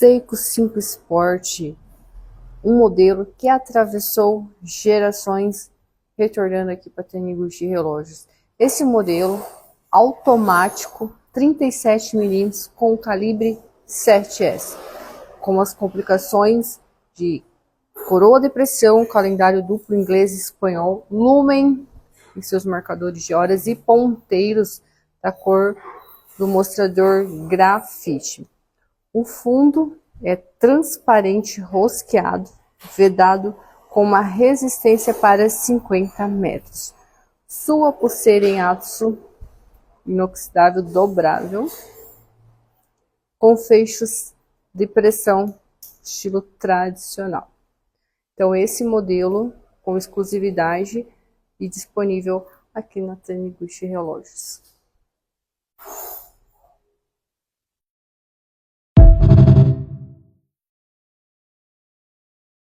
Seiko 5 Sport, um modelo que atravessou gerações, retornando aqui para Taniguchi Relógios. Esse modelo automático 37 mm com calibre 7S, com as complicações de coroa de pressão, calendário duplo inglês e espanhol, lumen em seus marcadores de horas e ponteiros da cor do mostrador grafite. O fundo é transparente rosqueado, vedado com uma resistência para 50 metros. Sua pulseira em aço inoxidável dobrável, com fechos de pressão, estilo tradicional. Então esse modelo com exclusividade e disponível aqui na Taniguchi Relógios.